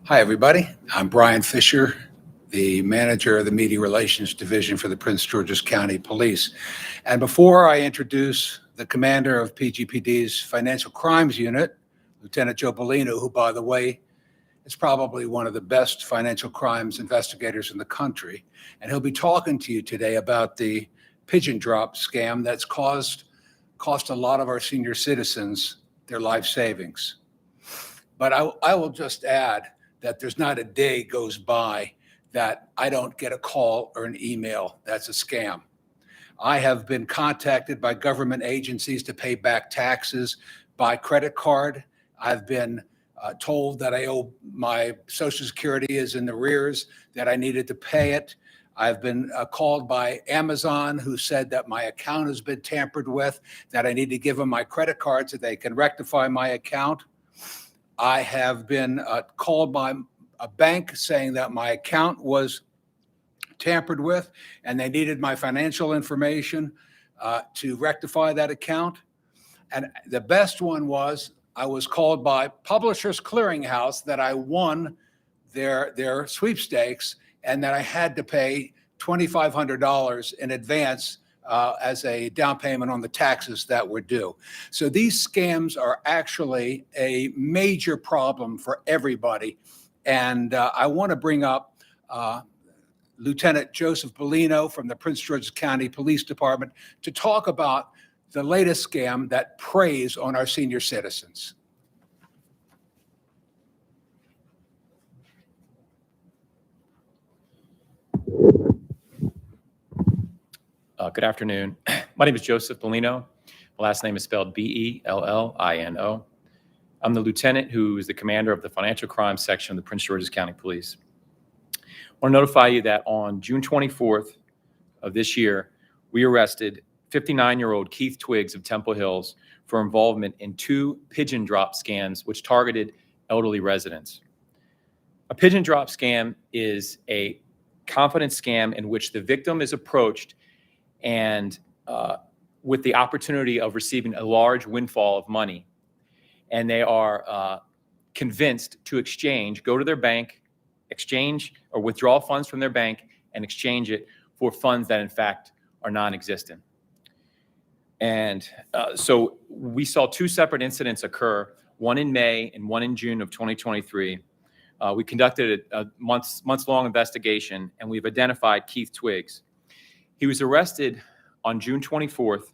Hi, everybody. I'm Brian Fisher, the manager of the Media Relations Division for the Prince George's County Police. And before I introduce the commander of PGPD's Financial Crimes Unit, Lieutenant Joe Bellino, who, by the way, is probably one of the best financial crimes investigators in the country, and he'll be talking to you today about the pigeon drop scam that's cost a lot of our senior citizens their life savings. But I will just add that there's not a day goes by that I don't get a call or an email that's a scam. I have been contacted by government agencies to pay back taxes by credit card. I've been told that I owe my Social Security is in arrears, that I needed to pay it. I've been called by Amazon, who said that my account has been tampered with, that I need to give them my credit card so they can rectify my account. I have been called by a bank saying that my account was tampered with and they needed my financial information to rectify that account. And the best one was I was called by Publishers Clearinghouse that I won their sweepstakes and that I had to pay $2,500 in advance as a down payment on the taxes that were due. So these scams are actually a major problem for everybody. And I want to bring up Lieutenant Joseph Bellino from the Prince George's County Police Department to talk about the latest scam that preys on our senior citizens. Good afternoon. My name is Joseph Bellino. My last name is spelled Bellino. I'm the lieutenant who is the commander of the financial crimes section of the Prince George's County Police. I want to notify you that on June 24th of this year, we arrested 59-year-old Keith Twiggs of Temple Hills for involvement in 2 pigeon drop scams which targeted elderly residents. A pigeon drop scam is a confidence scam in which the victim is approached and with the opportunity of receiving a large windfall of money. And they are convinced to go to their bank, exchange or withdraw funds from their bank and exchange it for funds that in fact are non-existent. And so we saw 2 separate incidents occur, one in May and one in June of 2023. We conducted a months-long investigation and we've identified Keith Twiggs. He was arrested on June 24th,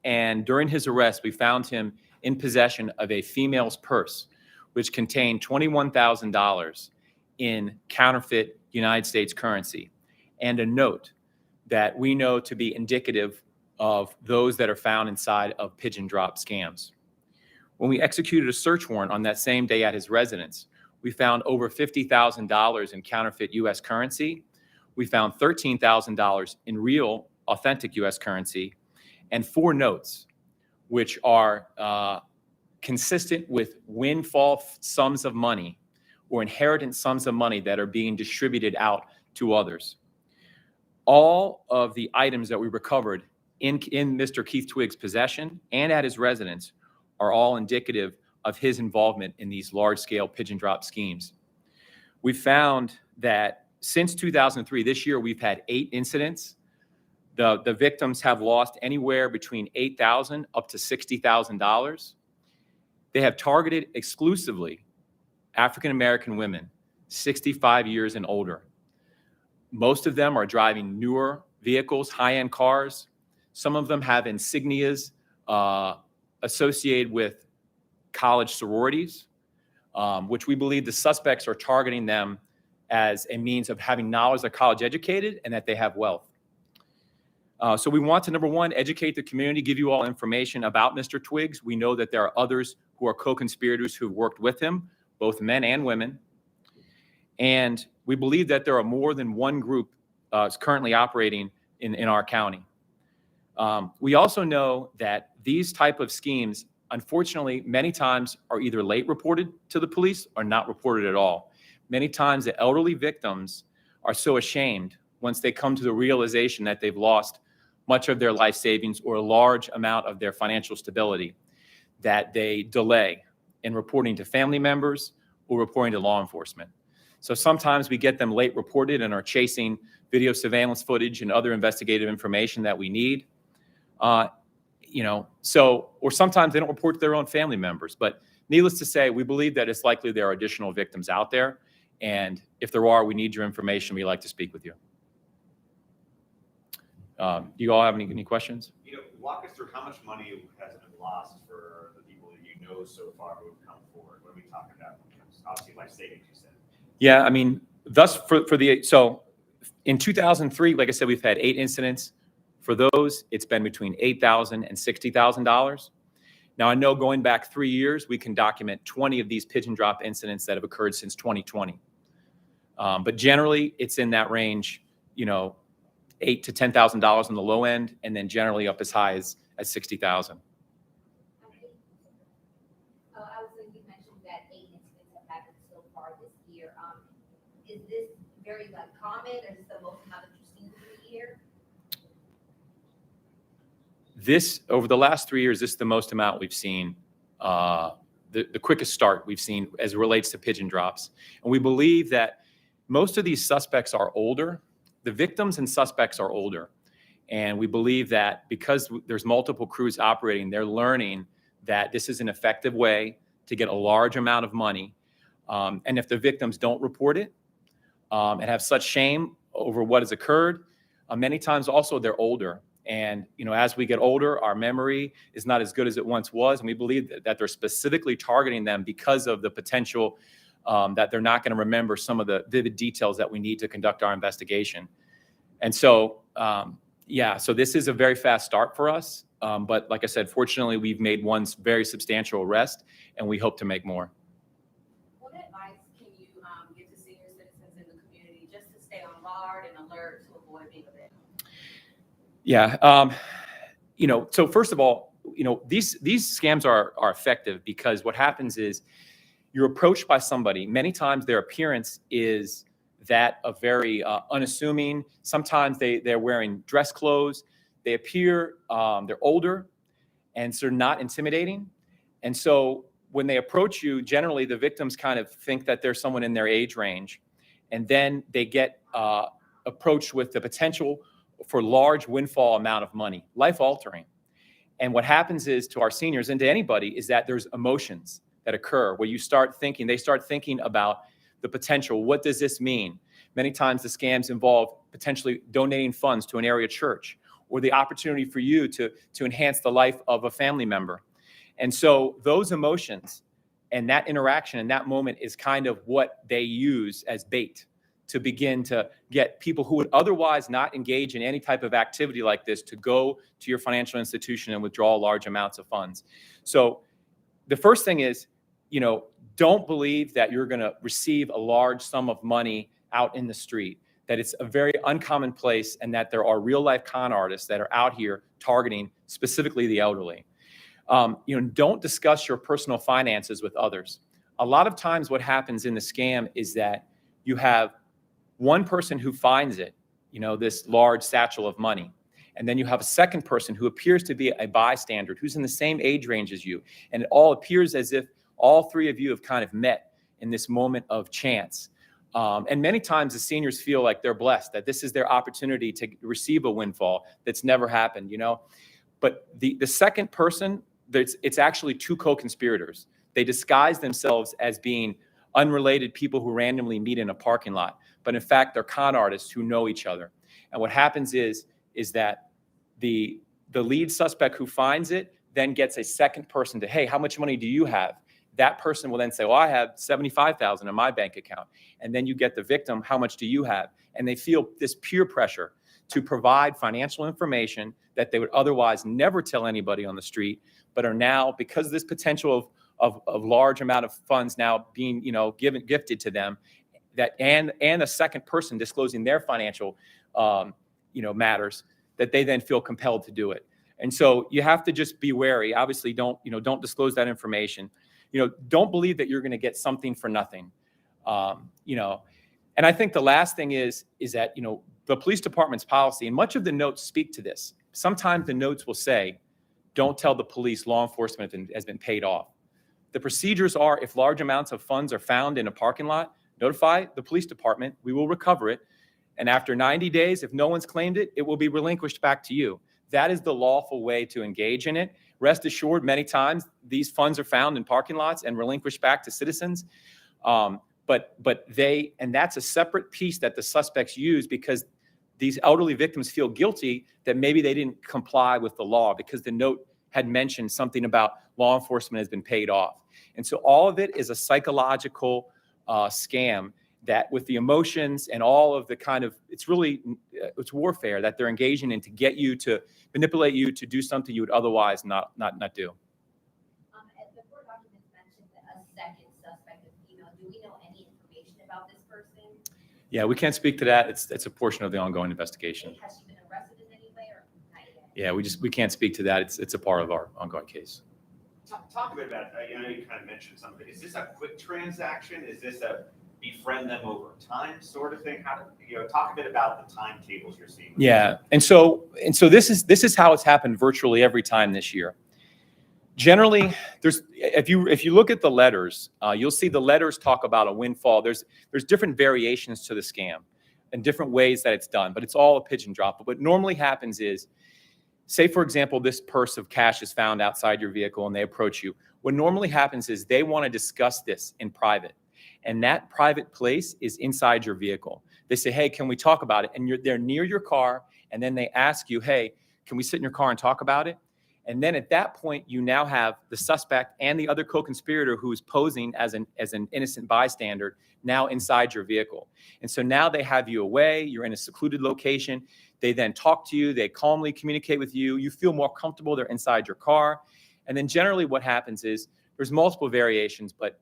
and during his arrest, we found him in possession of a female's purse, which contained $21,000 in counterfeit United States currency, and a note that we know to be indicative of those that are found inside of pigeon drop scams. When we executed a search warrant on that same day at his residence, we found over $50,000 in counterfeit U.S. currency. We found $13,000 in real, authentic U.S. currency, and 4 notes, which are consistent with windfall sums of money or inheritance sums of money that are being distributed out to others. All of the items that we recovered in Mr. Keith Twiggs' possession and at his residence are all indicative of his involvement in these large-scale pigeon drop schemes. We found that since 2003, this year, we've had 8 incidents. The victims have lost anywhere between $8,000 up to $60,000. They have targeted exclusively African-American women, 65 years and older. Most of them are driving newer vehicles, high-end cars. Some of them have insignias associated with college sororities, which we believe the suspects are targeting them as a means of having knowledge they're college educated and that they have wealth. So we want to, number one, educate the community, give you all information about Mr. Twiggs. We know that there are others who are co-conspirators who've worked with him, both men and women. And we believe that there are more than one group currently operating in our county. We also know that these type of schemes, unfortunately, many times are either late reported to the police or not reported at all. Many times the elderly victims are so ashamed once they come to the realization that they've lost much of their life savings or a large amount of their financial stability that they delay in reporting to family members or reporting to law enforcement. So sometimes we get them late reported and are chasing video surveillance footage and other investigative information that we need. Or sometimes they don't report to their own family members. But needless to say, we believe that it's likely there are additional victims out there. And if there are, we need your information. We'd like to speak with you. Do you all have any questions? Walk us through how much money has been lost for the people that you know so far who have come forward. What are we talking about? Obviously, life savings, you said. Yeah, I mean, so in 2003, like I said, we've had 8 incidents. For those, it's been between $8,000 and $60,000. Now, I know going back 3 years, we can document 20 of these pigeon drop incidents that have occurred since 2020. But generally, it's in that range, $8,000 to $10,000 on the low end, and then generally up as high as $60,000. You mentioned that 8 incidents have happened so far this year. Is this very common, or is this the most amount that you've seen through the year? This, over the last 3 years, this is the most amount we've seen, the quickest start we've seen as it relates to pigeon drops. And we believe that most of these suspects are older. The victims and suspects are older. And we believe that because there's multiple crews operating, they're learning that this is an effective way to get a large amount of money. And if the victims don't report it and have such shame over what has occurred, many times also they're older. And, as we get older, our memory is not as good as it once was. And we believe that they're specifically targeting them because of the potential that they're not going to remember some of the vivid details that we need to conduct our investigation. And so, so this is a very fast start for us. But like I said, fortunately, we've made one very substantial arrest, and we hope to make more. What advice can you give to senior citizens in the community just to stay on guard and alert to avoid being a victim? Yeah. So first of all, these scams are effective because what happens is you're approached by somebody. Many times their appearance is that of very unassuming. Sometimes they're wearing dress clothes. They appear, they're older, and so they're not intimidating. And so when they approach you, generally the victims kind of think that there's someone in their age range. And then they get approached with the potential for large windfall amount of money, life altering. And what happens is to our seniors and to anybody is that there's emotions that occur where they start thinking about the potential. What does this mean? Many times the scams involve potentially donating funds to an area church or the opportunity for you to enhance the life of a family member. And so those emotions and that interaction in that moment is kind of what they use as bait to begin to get people who would otherwise not engage in any type of activity like this to go to your financial institution and withdraw large amounts of funds. So the first thing is, don't believe that you're going to receive a large sum of money out in the street, that it's a very uncommon place, and that there are real life con artists that are out here targeting specifically the elderly. Don't discuss your personal finances with others. A lot of times what happens in the scam is that you have one person who finds it, this large satchel of money. And then you have a second person who appears to be a bystander, who's in the same age range as you. And it all appears as if all three of you have kind of met in this moment of chance. And many times the seniors feel like they're blessed, that this is their opportunity to receive a windfall that's never happened, But the second person, it's actually 2 co-conspirators. They disguise themselves as being unrelated people who randomly meet in a parking lot. But in fact, they're con artists who know each other. And what happens is that the lead suspect who finds it then gets a second person to, hey, how much money do you have? That person will then say, well, I have $75,000 in my bank account. And then you get the victim, how much do you have? And they feel this peer pressure to provide financial information that they would otherwise never tell anybody on the street, but are now, because of this potential of large amount of funds now being, gifted to them, that and a second person disclosing their financial, matters, that they then feel compelled to do it. And so you have to just be wary. Obviously, don't disclose that information. Don't believe that you're going to get something for nothing. And I think the last thing is that, the police department's policy, and much of the notes speak to this. Sometimes the notes will say, don't tell the police law enforcement has been paid off. The procedures are, if large amounts of funds are found in a parking lot, notify the police department, we will recover it. And after 90 days, if no one's claimed it, it will be relinquished back to you. That is the lawful way to engage in it. Rest assured, many times these funds are found in parking lots and relinquished back to citizens. And that's a separate piece that the suspects use because these elderly victims feel guilty that maybe they didn't comply with the law because the note had mentioned something about law enforcement has been paid off. And so all of it is a psychological scam that with the emotions and all of the kind of, it's warfare that they're engaging in to get you to manipulate you to do something you would otherwise not do. As the court documents mentioned a second suspect of female, do we know any information about this person? Yeah, we can't speak to that. It's a portion of the ongoing investigation. Has she been arrested in any way or not yet? Yeah, we can't speak to that. It's a part of our ongoing case. Talk a bit about, I know you kind of mentioned something. Is this a quick transaction? Is this a befriend them over time sort of thing? Talk a bit about the timetables you're seeing. Yeah, and so this is how it's happened virtually every time this year. Generally, if you look at the letters, you'll see the letters talk about a windfall. There's different variations to the scam and different ways that it's done, but it's all a pigeon drop. But what normally happens is, say, for example, this purse of cash is found outside your vehicle and they approach you. What normally happens is they want to discuss this in private. And that private place is inside your vehicle. They say, hey, can we talk about it? And they're near your car. And then they ask you, hey, can we sit in your car and talk about it? And then at that point, you now have the suspect and the other co-conspirator who is posing as an innocent bystander now inside your vehicle. And so now they have you away. You're in a secluded location. They then talk to you. They calmly communicate with you. You feel more comfortable. They're inside your car. And then generally what happens is there's multiple variations, but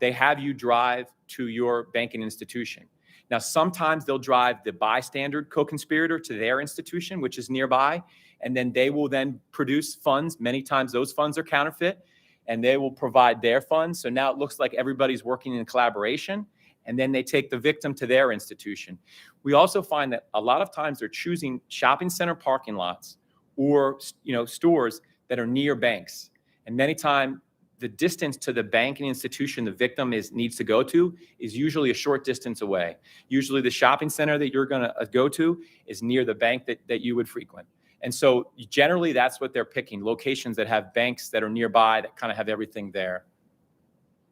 they have you drive to your banking institution. Now, sometimes they'll drive the bystander co-conspirator to their institution, which is nearby, and then they will then produce funds. Many times those funds are counterfeit, and they will provide their funds. So now it looks like everybody's working in collaboration, and then they take the victim to their institution. We also find that a lot of times they're choosing shopping center parking lots or stores that are near banks. And many times the distance to the banking institution the victim needs to go to is usually a short distance away. Usually the shopping center that you're going to go to is near the bank that you would frequent. And so generally that's what they're picking, locations that have banks that are nearby that kind of have everything there.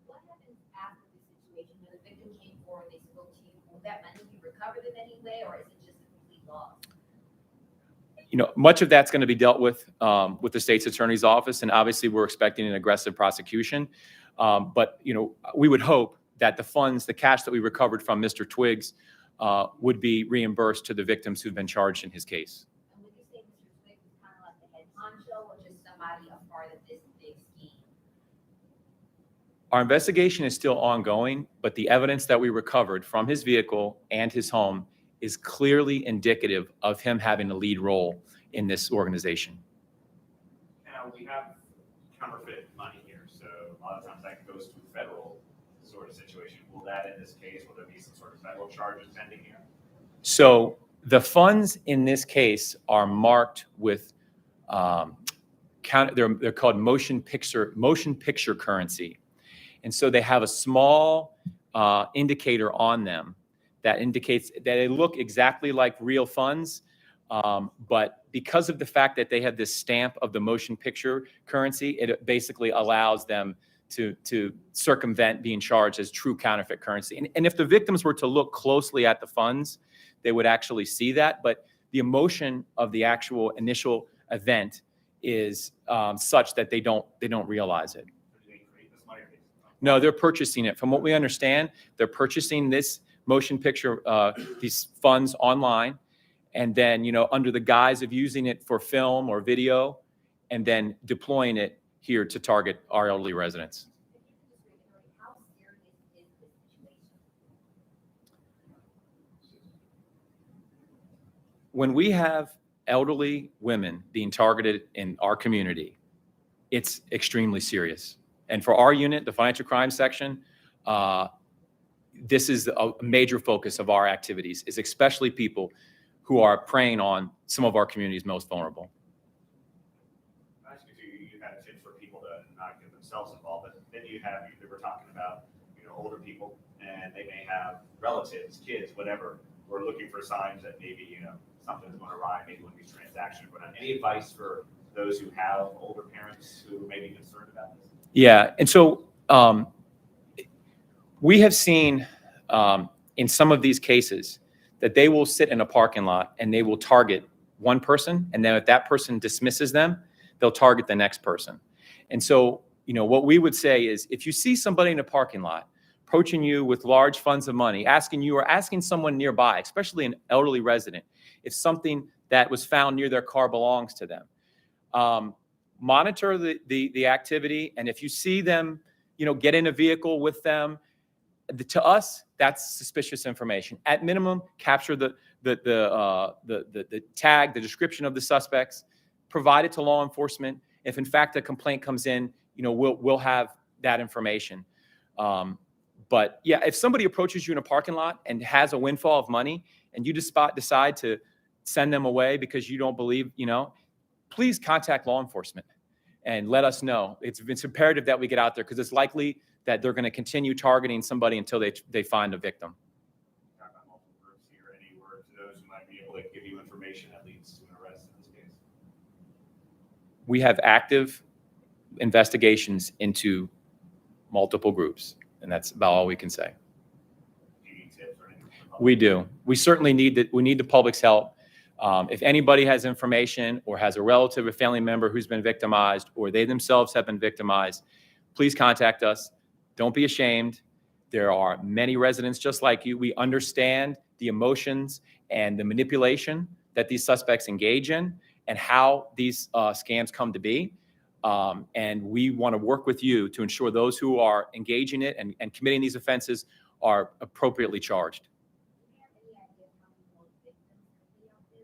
What happens after the situation when the victim came forward, they spoke to you? Will that money be recovered in any way, or is it just a complete loss? Much of that's going to be dealt with the state's attorney's office, and obviously we're expecting an aggressive prosecution. But we would hope that the funds, the cash that we recovered from Mr. Twiggs, would be reimbursed to the victims who've been charged in his case. And would you say Mr. Twiggs is kind of like the head honcho, or just somebody a part of this big scheme? Our investigation is still ongoing, but the evidence that we recovered from his vehicle and his home is clearly indicative of him having a lead role in this organization. Now, we have counterfeit money here, so a lot of times that goes to a federal sort of situation. Will that, in this case, will there be some sort of federal charges pending here? So the funds in this case are marked with, they're called motion picture currency. And so they have a small indicator on them that indicates that they look exactly like real funds, but because of the fact that they have this stamp of the motion picture currency, it basically allows them to circumvent being charged as true counterfeit currency. And if the victims were to look closely at the funds, they would actually see that, but the emotion of the actual initial event is such that they don't realize it. No, they're purchasing it. From what we understand, they're purchasing this motion picture, these funds online, and then, under the guise of using it for film or video, and then deploying it here to target our elderly residents. How serious is this situation? When we have elderly women being targeted in our community, it's extremely serious. And for our unit, the financial crime section, this is a major focus of our activities, is especially people who are preying on some of our community's most vulnerable. You had tips for people to not get themselves involved, but then you have, we're talking about, older people, and they may have relatives, kids, whatever, who are looking for signs that maybe, something's going awry, maybe one of these transactions are going on. Any advice for those who have older parents who may be concerned about this? Yeah, and so we have seen in some of these cases that they will sit in a parking lot and they will target one person, and then if that person dismisses them, they'll target the next person. And so, what we would say is, if you see somebody in a parking lot approaching you with large funds of money, asking you or asking someone nearby, especially an elderly resident, if something that was found near their car belongs to them, monitor the activity, and if you see them, get in a vehicle with them, to us, that's suspicious information. At minimum, capture the tag, the description of the suspects, provide it to law enforcement. If in fact a complaint comes in, we'll have that information. But yeah, if somebody approaches you in a parking lot and has a windfall of money, and you just decide to send them away because you don't believe, please contact law enforcement and let us know. It's imperative that we get out there, because it's likely that they're going to continue targeting somebody until they find a victim. Talk about multiple groups here. Any word to those who might be able to give you information that leads to an arrest in this case? We have active investigations into multiple groups, and that's about all we can say. Do you need tips or anything? We do. We certainly need the public's help. If anybody has information or has a relative or family member who's been victimized, or they themselves have been victimized, please contact us. Don't be ashamed. There are many residents just like you. We understand the emotions and the manipulation that these suspects engage in and how these scams come to be. And we want to work with you to ensure those who are engaging it and committing these offenses are appropriately charged. Do you have any idea how many more victims could be out there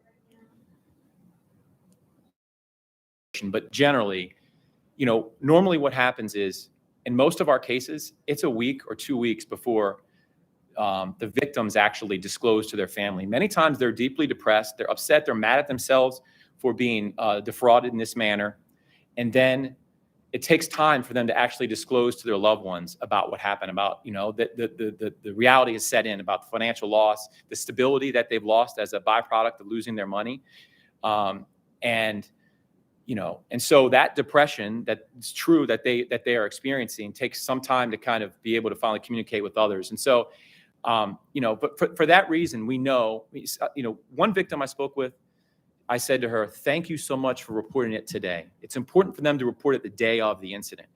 right now? But generally, normally what happens is, in most of our cases, it's a week or 2 weeks before the victims actually disclose to their family. Many times they're deeply depressed, they're upset, they're mad at themselves for being defrauded in this manner. And then it takes time for them to actually disclose to their loved ones about what happened, about, the reality is set in about the financial loss, the stability that they've lost as a byproduct of losing their money. And so that depression, that it's true that they are experiencing, takes some time to kind of be able to finally communicate with others. And so, but for that reason, we know, one victim I spoke with, I said to her, "Thank you so much for reporting it today. It's important for them to report it the day of the incident."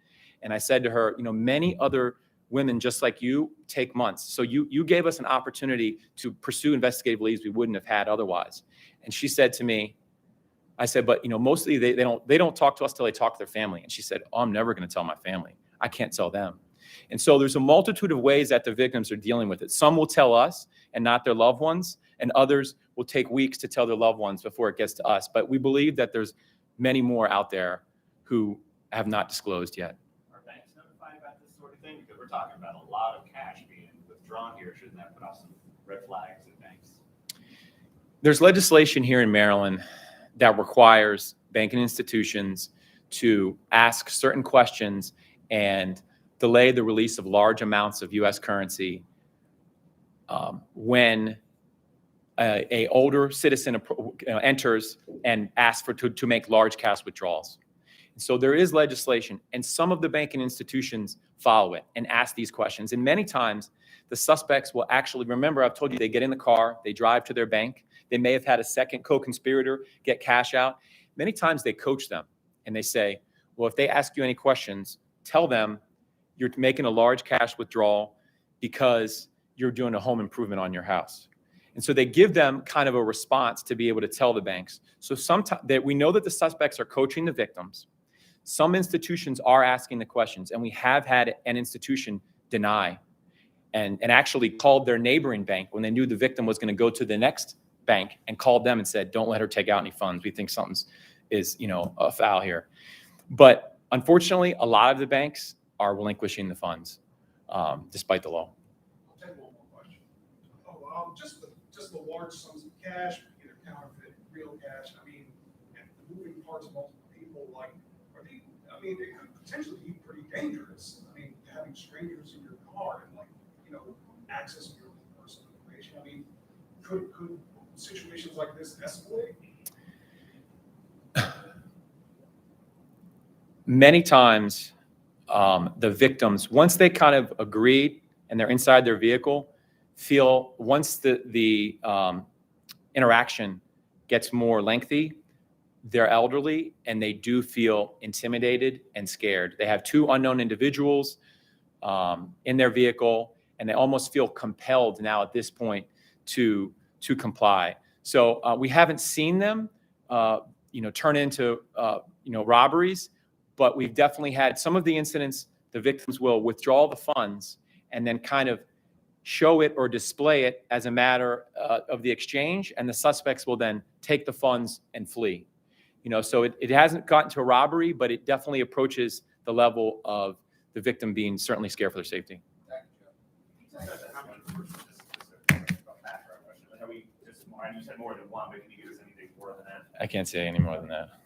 And I said to her, many other women just like you take months. So you gave us an opportunity to pursue investigative leads we wouldn't have had otherwise. And she said to me, I said, "But mostly they don't talk to us till they talk to their family." And she said, "Oh, I'm never going to tell my family. I can't tell them." And so there's a multitude of ways that the victims are dealing with it. Some will tell us and not their loved ones, and others will take weeks to tell their loved ones before it gets to us. But we believe that there's many more out there who have not disclosed yet. Are banks notified about this sort of thing? Because we're talking about a lot of cash being withdrawn here. Shouldn't that put off some red flags at banks? There's legislation here in Maryland that requires banking institutions to ask certain questions and delay the release of large amounts of U.S. currency when a older citizen enters and asks to make large cash withdrawals. So there is legislation, and some of the banking institutions follow it and ask these questions. And many times, the suspects will actually, remember, I've told you, they get in the car, they drive to their bank, they may have had a second co-conspirator get cash out. Many times they coach them and they say, well, if they ask you any questions, tell them you're making a large cash withdrawal because you're doing a home improvement on your house. And so they give them kind of a response to be able to tell the banks. So sometimes we know that the suspects are coaching the victims. Some institutions are asking the questions, and we have had an institution deny and actually called their neighboring bank when they knew the victim was going to go to the next bank, and called them and said, "Don't let her take out any funds. We think something's afoul here." But unfortunately, a lot of the banks are relinquishing the funds despite the law. I'll take one more question. Just the large sums of cash, either counterfeit, real cash. I mean, and the moving parts of multiple people, it could potentially be pretty dangerous. I mean, having strangers in your car and accessing your personal information. I mean, could situations like this escalate? Many times, the victims, once they kind of agreed and they're inside their vehicle, feel once the interaction gets more lengthy, they're elderly and they do feel intimidated and scared. They have two unknown individuals in their vehicle, and they almost feel compelled now at this point to comply. So we haven't seen them, turn into robberies, but we've definitely had some of the incidents. The victims will withdraw the funds and then kind of show it or display it as a matter of the exchange, and the suspects will then take the funds and flee. So it hasn't gotten to a robbery, but it definitely approaches the level of the victim being certainly scared for their safety. You said more than one, but can you give us anything more than that? I can't say any more than that.